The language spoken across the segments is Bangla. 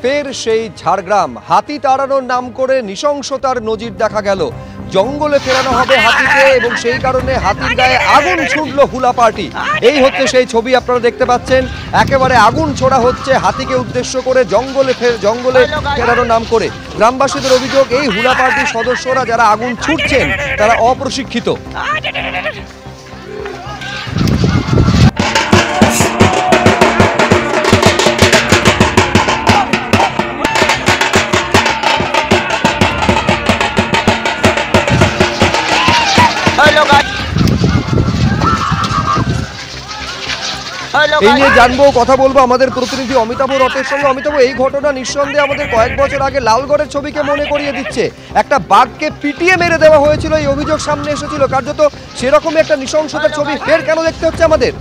ফের সেই ঝাড়গ্রাম। হাতি তাড়ানোর নাম করে নৃশংসতার নজির দেখা গেল। জঙ্গলে ফেরানো হবে হাতিকে এবং সেই কারণে হাতির গায়ে আগুন ছুড়ল হুলা পার্টি। এই হচ্ছে সেই ছবি আপনারা দেখতে পাচ্ছেন, একেবারে আগুন ছোড়া হচ্ছে হাতিকে উদ্দেশ্য করে জঙ্গলে ফেরানোর নাম করে। গ্রামবাসীদের অভিযোগ, এই হুলা পার্টির সদস্যরা যারা আগুন ছুটছেন তারা অপ্রশিক্ষিত। এই নিয়ে জানবো, কথা বলবো আমাদের প্রতিনিধি অমিতাভ রটের সঙ্গে। অমিতাভ, এই ঘটনা নিঃসন্দেহে আমাদের কয়েক বছর আগে লালগড়ের ছবিকে মনে করিয়ে দিচ্ছে। একটা বাঘকে পিটিয়ে মেরে দেওয়া হয়েছিল, এই অভিযোগ সামনে এসেছিল। কার্যত সেরকমই একটা নৃশংসতার ছবি ফের কেন দেখতে হচ্ছে আমাদের?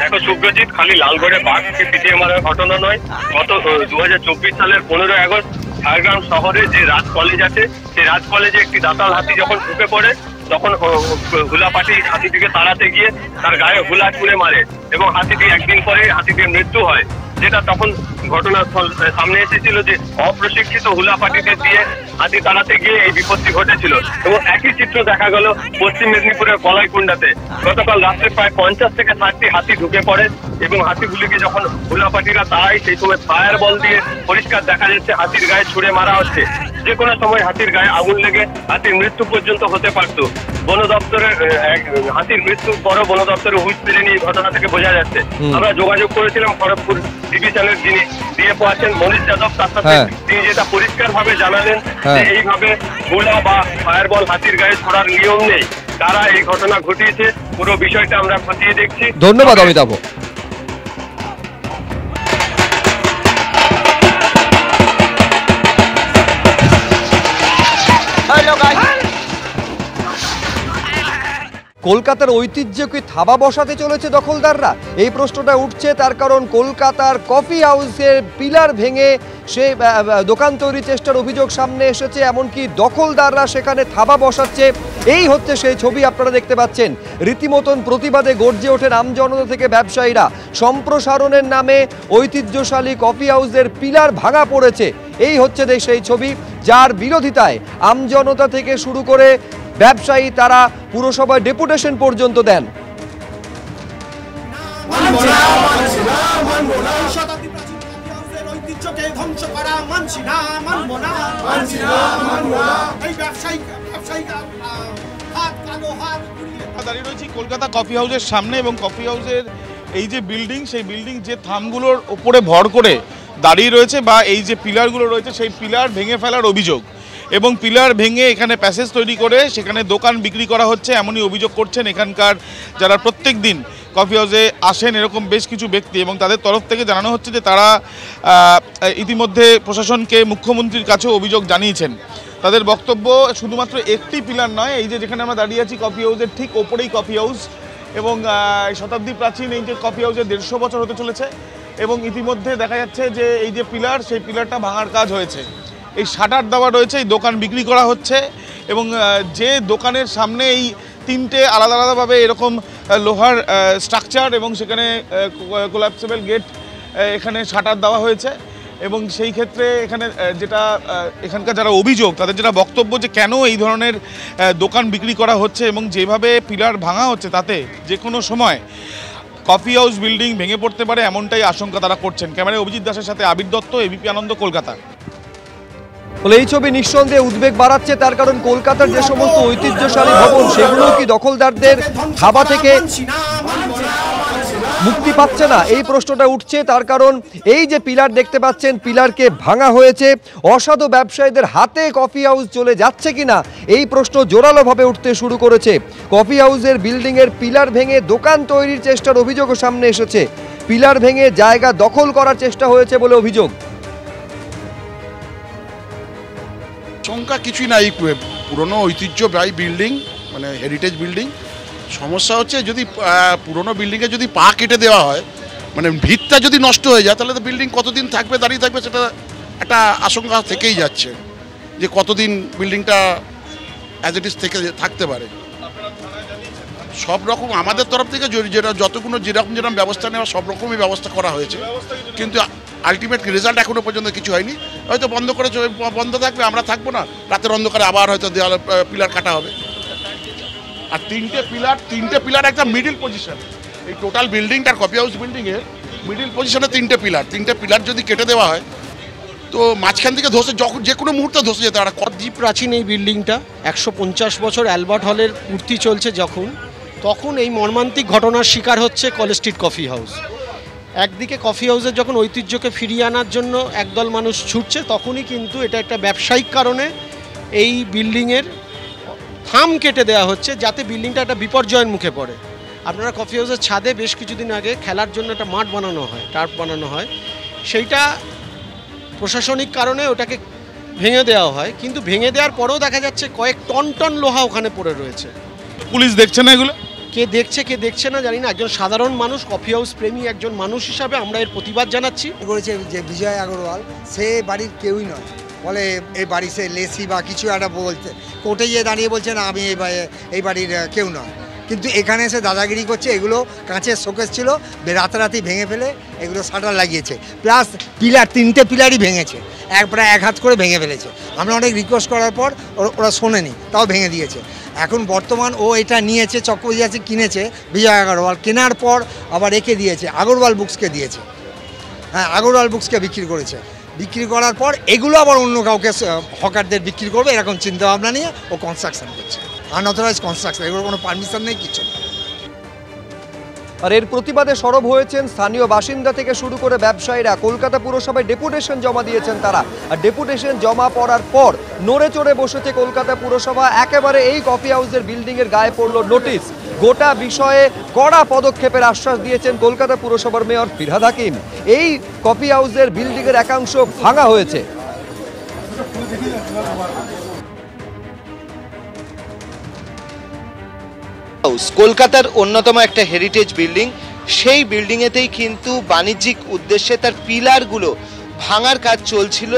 দেখো সুব্রজিৎ, খালি লালগড়ে বাঘকে পিটিয়ে মারার ঘটনা নয়, গত 2024 সালের 15 আগস্ট ঝাড়গ্রাম শহরে যে রাজ কলেজ আছে, সেই রাজ কলেজে একটি দাতাল হাতি যখন ঢুকে পড়ে, তখন হুলা পার্টি হাতিটিকে তাড়াতে গিয়ে তার গায়ে হুলা ছুঁড়ে মারে এবং হাতিটি একদিন পরে হাতিটির মৃত্যু হয়। যেটা তখন ঘটনাস্থল সামনে এসেছিল যে অপ্রশিক্ষিত হুলা পার্টিকে দিয়ে হাতি তাড়াতে গিয়ে এই বিপত্তি ঘটেছিল। এবং একই চিত্র দেখা গেল পশ্চিম মেদিনীপুরের কলাইকুণ্ডাতে। গতকাল রাত্রে প্রায় 50 থেকে 60টি হাতি ঢুকে পড়ে এবং হাতিগুলিকে যখন হুলা পার্টিরা তাড়ায়, সেই সময় ফায়ার বল দিয়ে পরিষ্কার দেখা যাচ্ছে হাতির গায়ে ছুঁড়ে মারা হচ্ছে। যে কোনো সময় হাতির গায়ে আগুন লেগে হাতির মৃত্যু পর্যন্ত হতে পারত। বন দপ্তরের হাতির মৃত্যুর পরও বন দপ্তরের হুইস পেলেনি, এই ঘটনা থেকে বোঝা যাচ্ছে। আমরা যোগাযোগ করেছিলাম খড়গপুর ডিভিশনের যিনি ডিএফও আছেন মনীষ যাদব, তার সাথে তিনি যেটা পরিষ্কার ভাবে জানালেন যে এইভাবে গোলা বা ফায়ার বল হাতির গায়ে ছড়ার নিয়ম নেই। তারা এই ঘটনা ঘটিয়েছে, পুরো বিষয়টা আমরা খতিয়ে দেখছি। ধন্যবাদ অমিতাভ। কলকাতার ঐতিহ্যে কি থাবা বসাতে চলেছে দখলদাররা? এই প্রশ্নটা উঠছে, তার কারণ কলকাতার কফি হাউসের পিলার ভেঙে সে দোকান তৈরির চেষ্টার অভিযোগ সামনে এসেছে। এমনকি দখলদাররা সেখানে থাবা বসাচ্ছে। এই হচ্ছে সেই ছবি আপনারা দেখতে পাচ্ছেন। রীতিমতন প্রতিবাদে গর্জে ওঠেন আমজনতা থেকে ব্যবসায়ীরা। সম্প্রসারণের নামে ঐতিহ্যশালী কফি হাউসের পিলার ভাঙা পড়েছে। এই হচ্ছে সেই ছবি, যার বিরোধিতায় আমজনতা থেকে শুরু করে ব্যবসায়ী তারা পুরসভায় ডেপুটেশন পর্যন্ত দেন। দাঁড়িয়ে রয়েছি কলকাতা কফি হাউসের সামনে এবং কফি হাউসের এই যে বিল্ডিং, সেই বিল্ডিং যে থামগুলোর ওপরে ভর করে দাঁড়িয়ে রয়েছে বা এই যে পিলারগুলো রয়েছে, সেই পিলার ভেঙে ফেলার অভিযোগ এবং পিলার ভেঙে এখানে প্যাসেজ তৈরি করে সেখানে দোকান বিক্রি করা হচ্ছে, এমনই অভিযোগ করছেন এখানকার যারা প্রত্যেক দিন কফি হাউসে আসেন এরকম বেশ কিছু ব্যক্তি। এবং তাদের তরফ থেকে জানানো হচ্ছে যে তারা ইতিমধ্যে প্রশাসনকে, মুখ্যমন্ত্রীর কাছেও অভিযোগ জানিয়েছেন। তাদের বক্তব্য শুধুমাত্র একটি পিলার নয়, এই যে যেখানে আমরা দাঁড়িয়ে আছি কফি হাউসের ঠিক ওপরেই কফি হাউস এবং শতাব্দী প্রাচীন এই যে কফি হাউসের 150 বছর হতে চলেছে এবং ইতিমধ্যে দেখা যাচ্ছে যে এই যে পিলার, সেই পিলারটা ভাঙার কাজ হয়েছে। এই শাটার দেওয়া রয়েছে, এই দোকান বিক্রি করা হচ্ছে এবং যে দোকানের সামনে এই তিনটে আলাদা আলাদাভাবে এরকম লোহার স্ট্রাকচার এবং সেখানে কোলাপসেবল গেট, এখানে শাটার দেওয়া হয়েছে। এবং সেই ক্ষেত্রে এখানে যেটা এখানকার যারা অভিযোগ, তাদের যেটা বক্তব্য যে কেন এই ধরনের দোকান বিক্রি করা হচ্ছে এবং যেভাবে পিলার ভাঙা হচ্ছে তাতে যে কোনো সময় কফি হাউস বিল্ডিং ভেঙে পড়তে পারে, এমনটাই আশঙ্কা তারা করছেন। ক্যামেরায় অভিজিৎ দাসের সাথে আবির দত্ত, এবিপি আনন্দ, কলকাতা। এই ছবি নিঃসন্দেহে উদ্বেগ বাড়াচ্ছে, তার কারণ কলকাতার যে সমস্ত ঐতিহ্যশালী ভবন সেগুলো কি দখলদারদের থাবা থেকে মুক্তি পাচ্ছে না, এই প্রশ্নটা উঠছে। তার কারণ এই যে পিলার দেখতে পাচ্ছেন, পিলারকে ভাঙা হয়েছে। অসাধু ব্যবসায়ীদের হাতে কফি হাউস চলে যাচ্ছে কিনা, এই প্রশ্ন জোরালোভাবে উঠতে শুরু করেছে। কফি হাউসের বিল্ডিংয়ের পিলার ভেঙে দোকান তৈরির চেষ্টার অভিযোগও সামনে এসেছে। পিলার ভেঙে জায়গা দখল করার চেষ্টা হয়েছে বলে অভিযোগ। সংখ্যা কিছুই না, এই পুরনো ঐতিহ্যবাহী বিল্ডিং, মানে হেরিটেজ বিল্ডিং। সমস্যা হচ্ছে যদি পুরনো বিল্ডিংয়ে যদি পা কেটে দেওয়া হয়, মানে ভিতটা যদি নষ্ট হয়ে যায়, তাহলে তো বিল্ডিং কতদিন থাকবে, দাঁড়িয়ে থাকবে, সেটা একটা আশঙ্কা থেকেই যাচ্ছে যে কতদিন বিল্ডিংটা অ্যাজ ইট ইজ থেকে থাকতে পারে। সব রকম আমাদের তরফ থেকে যেটা যতগুলো যেরকম ব্যবস্থা নেওয়া সব রকমই ব্যবস্থা করা হয়েছে, কিন্তু আলটিমেট রেজাল্ট এখনো পর্যন্ত কিছু হয়নি। হয়তো বন্ধ করেছে, বন্ধ থাকবে, আমরা থাকবো না, রাতের অন্ধকারে আবার হয়তো দেওয়ালে পিলার কাটা হবে। আর তিনটে পিলার একটা মিডিল পজিশন, এই টোটাল বিল্ডিংটার কফি হাউস বিল্ডিংয়ের মিডিল পজিশনে তিনটে পিলার যদি কেটে দেওয়া হয় তো মাঝখান থেকে ধসে যে কোনো মুহূর্তে ধসে যেতে পারে। অতি প্রাচীন এই বিল্ডিংটা 150 বছর অ্যালবার্ট হলের পূর্তি চলছে তখন এই মর্মান্তিক ঘটনার শিকার হচ্ছে কলেজ স্ট্রিট কফি হাউস। একদিকে কফি হাউসের যখন ঐতিহ্যকে ফিরিয়ে আনার জন্য একদল মানুষ ছুটছে, তখনই কিন্তু এটা একটা ব্যবসায়িক কারণে এই বিল্ডিংয়ের থাম কেটে দেওয়া হচ্ছে, যাতে বিল্ডিংটা একটা বিপর্যয়ের মুখে পড়ে। আপনারা কফি হাউসের ছাদে বেশ কিছুদিন আগে খেলার জন্য একটা মাঠ বানানো হয়, টার্ফ বানানো হয়, সেইটা প্রশাসনিক কারণে ওটাকে ভেঙে দেওয়া হয়, কিন্তু ভেঙে দেওয়ার পরেও দেখা যাচ্ছে কয়েক টন টন লোহা ওখানে পড়ে রয়েছে। পুলিশ দেখছে না এগুলো? কে দেখছে না জানি না, একজন সাধারণ মানুষ, কফি হাউস প্রেমী একজন মানুষ হিসাবে আমরা এর প্রতিবাদ জানাচ্ছি। করেছে যে বিজয় আগরওয়াল, সে বাড়ির কেউই নয়, বলে এই বাড়ি সে লেসি বা কিছু একটা বলছে, কোর্টে গিয়ে দাঁড়িয়ে বলছে না আমি এই বাড়ির কেউ নয়, কিন্তু এখানে এসে দাদাগিরি করছে। এগুলো কাঁচের শোকেস ছিল, রাতারাতি ভেঙে ফেলে এগুলো শাটার লাগিয়েছে, প্লাস তিনটে পিলারই ভেঙেছে, প্রায় 1 হাত করে ভেঙে ফেলেছে। আমরা অনেক রিকোয়েস্ট করার পর ওরা শোনেনি, তাও ভেঙে দিয়েছে। এখন বর্তমান ও এটা নিয়েছে, চক্রবর্তী কিনেছে বিজয় আগরওয়াল, কেনার পর আবার রেখে দিয়েছে, আগরওয়াল বুকসকে দিয়েছে। হ্যাঁ, আগরওয়াল বুকসকে বিক্রি করেছে। বিক্রি করার পর এগুলো আবার অন্য কাউকে হকারদের বিক্রি করবে, এরকম চিন্তাভাবনা নিয়ে ও কনস্ট্রাকশন করছে, আনঅথরাইজ কনস্ট্রাকশন, এগুলো কোনো পারমিশন নেই, কিছু নেই। আর এর প্রতিবাদে সরব হয়েছেন স্থানীয় বাসিন্দা থেকে শুরু করে ব্যবসায়ীরা। কলকাতা পুরসভায় ডেপুটেশন জমা দিয়েছেন তারা, আর ডেপুটেশন জমা পড়ার পর নড়ে চড়ে বসেছে কলকাতা পুরসভা। একেবারে এই কফি হাউসের বিল্ডিংয়ের গায়ে পড়ল নোটিশ। গোটা বিষয়ে কড়া পদক্ষেপের আশ্বাস দিয়েছেন কলকাতা পুরসভার মেয়র ফিরহাদ হাকিম। এই কফি হাউসের বিল্ডিংয়ের একাংশ ভাঙা হয়েছে। কলকাতার অন্যতম একটা হেরিটেজ বিল্ডিং, সেই বিল্ডিংয়েতেই কিন্তু বাণিজ্যিক উদ্দেশ্যে তার পিলারগুলো ভাঙার কাজ চলছিল,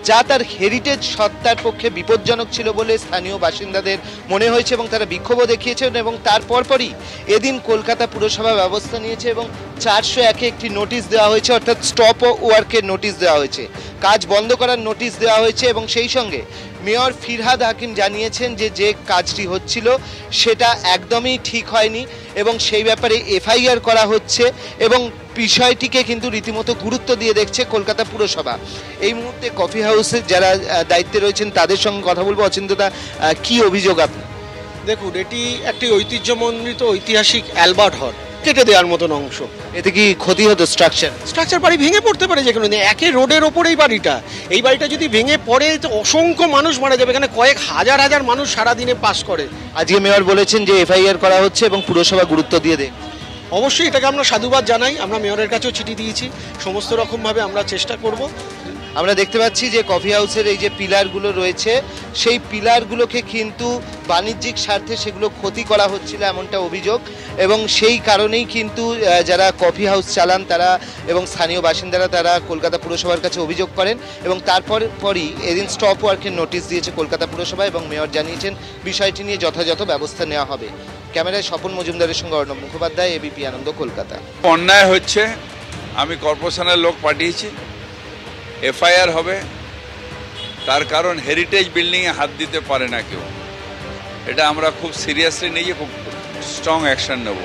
যা তার হেরিটেজ সত্তার পক্ষে বিপজ্জনক ছিল বলে স্থানীয় বাসিন্দাদের মনে হয়েছে এবং তারা বিক্ষোভও দেখিয়েছেন। এবং তার পরপরই এদিন কলকাতা পুরসভা ব্যবস্থা নিয়েছে এবং 401-এ একটি নোটিশ দেওয়া হয়েছে, অর্থাৎ স্টপ ওয়ার্কের নোটিশ দেওয়া হয়েছে, কাজ বন্ধ করার নোটিশ দেওয়া হয়েছে। এবং সেই সঙ্গে মেয়র ফিরহাদ হাকিম জানিয়েছেন যে কাজটি হচ্ছিল সেটা একদমই ঠিক হয়নি এবং সেই ব্যাপারে এফআইআর করা হচ্ছে এবং বিষয়টিকে কিন্তু রীতিমতো গুরুত্ব দিয়ে দেখছে কলকাতা পুরসভা। এই মুহূর্তে কফি হাউসের যারা দায়িত্বে রয়েছেন তাদের সঙ্গে কথা বলবো। অচিন্তদা, কি অভিযোগ আপনার? দেখুন, এটি একটি ঐতিহ্যমণ্ডিত ঐতিহাসিক অ্যালবার্ট হল, কেটে দেওয়ার মতন অংশ। এতে কি ক্ষতি হতো? স্ট্রাকচার বাড়ি ভেঙে পড়তে পারে যে কোনো দিন। একে রোডের ওপর এই বাড়িটা যদি ভেঙে পড়ে তো অসংখ্য মানুষ মারা যাবে। এখানে কয়েক হাজার মানুষ সারাদিনে পাস করে। আজকে মেয়র বলেছেন যে এফআইআর করা হচ্ছে এবং পুরসভা গুরুত্ব দিয়ে দেয়। অবশ্যই এটাকে আমরা সাধুবাদ জানাই, আমরা মেয়রের কাছেও চিঠি দিয়েছি, সমস্ত রকমভাবে আমরা চেষ্টা করব। আমরা দেখতে পাচ্ছি যে কফি হাউসের এই যে পিলারগুলো রয়েছে, সেই পিলারগুলোকে কিন্তু বাণিজ্যিক স্বার্থে সেগুলো ক্ষতি করা হচ্ছিল এমনটা অভিযোগ এবং সেই কারণেই কিন্তু যারা কফি হাউস চালান তারা এবং স্থানীয় বাসিন্দারা তারা কলকাতা পুরসভার কাছে অভিযোগ করেন এবং তারপরই এদিন স্টপ ওয়ার্কের নোটিশ দিয়েছে কলকাতা পুরসভা এবং মেয়র জানিয়েছেন বিষয়টি নিয়ে যথাযথ ব্যবস্থা নেওয়া হবে। ক্যামেরায় স্বপন মজুমদারের সঙ্গে অর্ণব মুখোপাধ্যায়, এবিপি আনন্দ, কলকাতা। অন্যায় হচ্ছে, আমি কর্পোরেশনের লোক পাঠিয়েছি, এফআইআর হবে। তার কারণ হেরিটেজ বিল্ডিংয়ে হাত দিতে পারে না কেউ। এটা আমরা খুব সিরিয়াসলি নিয়ে খুব স্ট্রং অ্যাকশন নেব।